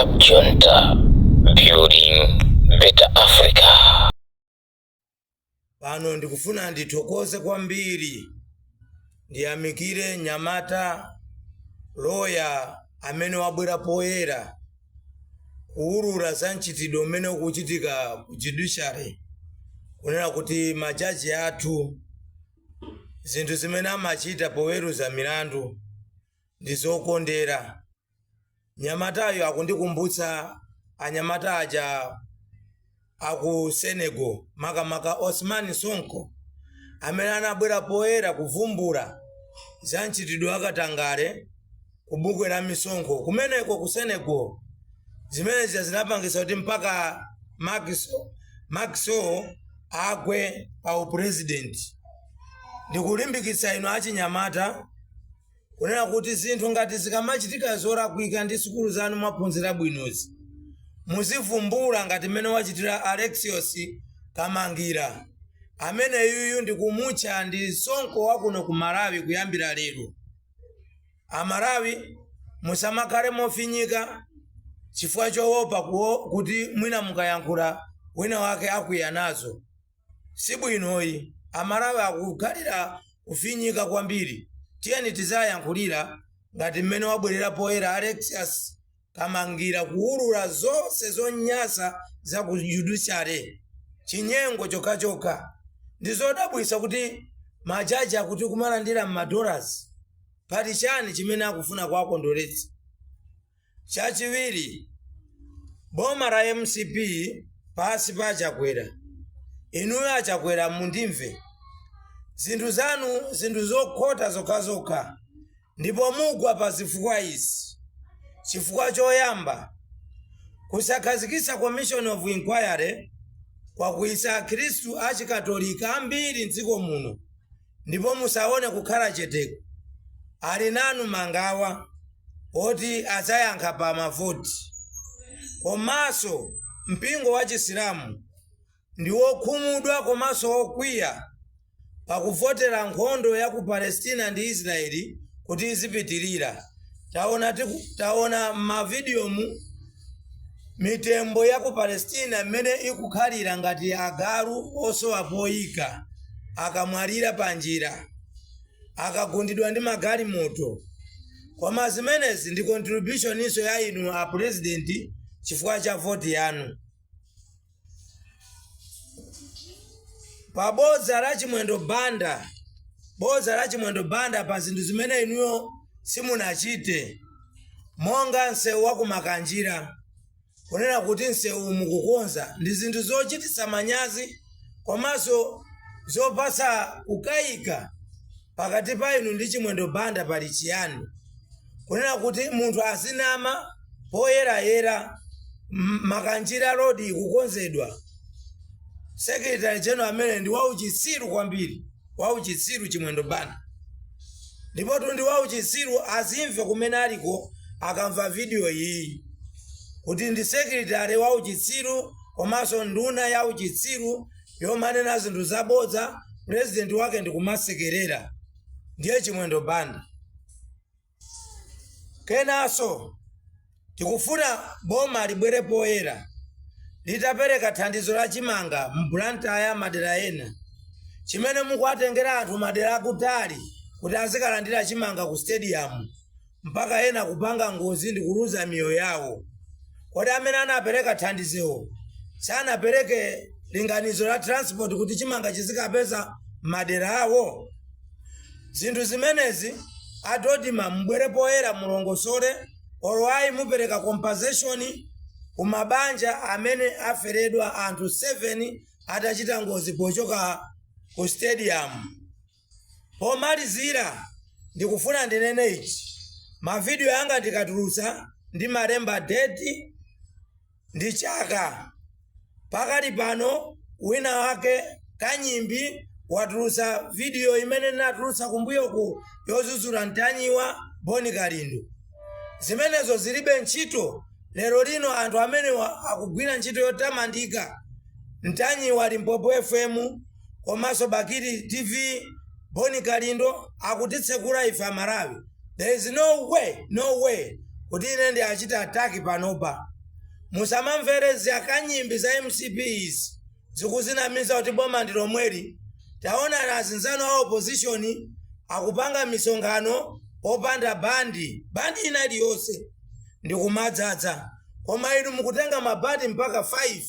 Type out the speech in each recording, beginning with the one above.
Stop Junta, building better Africa. Pano ndikufuna ndithokoze kwambiri ndiyamikire Nyamata lawyer amene wabwera poyera kuwulula za mchitidwe umene ukuchitika ku judiciary, kunena kuti majaji athu zinthu zimene amachita poweruza milandu ndi zokondera. Nyamatayo akundikumbutsa anyamata aja aku Senegal, makamaka Ousmane Sonko, amene anabwera poyera kuvumbula za mchitidwe wakatangale ku bukwe la misonkho kumeneko ku Senegal, zimene zinapangisa kuti mpaka Macky Sall agwe pa upresident. Ndikulimbikitsa inu achinyamata kunena kuti zinthu ngati zikamachitika zolakwika ndi sukulu zanu mwaphunzira bwinozi, muzivumbula ngati mmene wachitira Alexios Kamangira, amene yuyu ndikumutcha ndi Sonko wakuno ku Malawi kuyambira lero. Amalawi musamakhale mofinyika chifukwa choopa kuti mwina mukayankhula wina wake akwiya nazo. Sibwinoyi, Amalawi akukhalira kufinyika kwambiri. Tiyeni tizayankhulira ngati mmene wabwerera poyera Alexios Kamangira kuwulula zonse zonyasa za ku judiciary chinyengo chokhachokha. Ndi zodabwitsa kuti majaji akuti kumalandira $, pali chani chimene akufuna kuwakondoletsa. Chachiwiri, boma la MCP pasi pa Chakwera, inuyo Achakwera mundimve. Zinthu zanu zinthu zokhota zokhazokha, ndipo mugwa pa zifukwa izi. Chifukwa choyamba, kusakhazikitsa commission of inquiry kwakuyisa Akhristu achikatolika ambiri m'dziko muno, ndipo musaone kukhala cheteko. Ali nanu mangawa oti adzayankha pa mavoti. Komanso mpingo wa Chisilamu ndi wokhumudwa komanso wokwiya pakuvotera nkhondo ya ku Palestina ndi Israeli kuti izipitirira. Taona mavidiyo mitembo ya ku Palestina mmene ikukhalira ngati agalu osowa poyika, akamwalira panjira, akagundidwa ndi magalimoto. Koma zimenezi ndi contribution iso ya inu a president chifukwa cha voti yanu. Pa boza la chimwendo banda pa zinthu zimene inuyo simunachite, monga nsewu wa kumakanjira, kunena kuti nsewu mukukonza, ndi zinthu zochititsa manyazi komanso zopatsa kukayika pakati pa inu ndi chimwendo banda pali chiyani. Kunena kuti munthu azinama poyerayera makanjira road ikukonzedwa. Secretary General amene ndi wauchitsiru kwambiri, wauchitsiru chimwendo banda. Ndipo ndi wauchitsiru azimve kumene aliko akamva video iyi, kuti ndi secretary wauchitsiru komanso nduna ya uchitsiru yomanena zinthu zabodza, president wake ndi kumasekerera, ndiye chimwendo banda. Kenanso tikufuna boma libwere poyera litapereka thandizo la chimanga mbulantaya madera ena, chimene mukuatengera anthu madera akutali kuti azikalandira chimanga ku stadium, mpaka ena kupanga ngozi ndi kuluza miyoyo yawo. Kodi amene anapereka thandizo sanapereke linganizo la transport kuti chimanga chizikapeza madera awo? Zinthu zimenezi adodima mbwere poyera mulongosole, olwayi mupereka compensation kumabanja amene aferedwa anthu 7 atachita ngozi pochoka ku stadium. Pomalizira ndikufuna ndinene ichi, mavideo yanga ndikatulutsa ndi malemba date ndi chaka. Pakali pano wina wake Kanyimbi watulutsa video imene natulutsa kumbuyoku yozuzula Ntanyiwa Boni Kalindo. Zimenezo zilibe ntchito. Lero lino anthu amene akugwira ntchito yotamandika, Ntanyiwa Limpopo FM komanso Bakiri TV, Boni Kalindo akutitsekula ife Amalawi. There is no way kuti ine ndi achita attack panopa. musamamvere zakanyimbi za MCPs zikuzinamiza kuti boma ndi lomweli. Taona azinzano a opposition akupanga misonkhano opanda bandi ina iliyonse ndi kumadzadza, koma inu mukutenga mabandi mpaka 5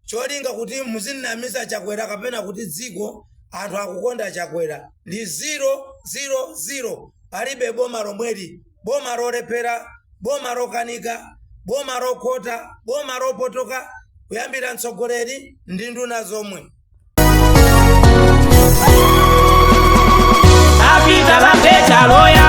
cholinga kuti muzinamiza Chakwera kapena kuti dziko anthu akukonda Chakwera. Ndi 000, palibe boma lomweli, boma lolephera, boma lokanika, boma lokhota, boma lopotoka, kuyambira mtsogoleri ndi nduna zomwe. Apita la peta loya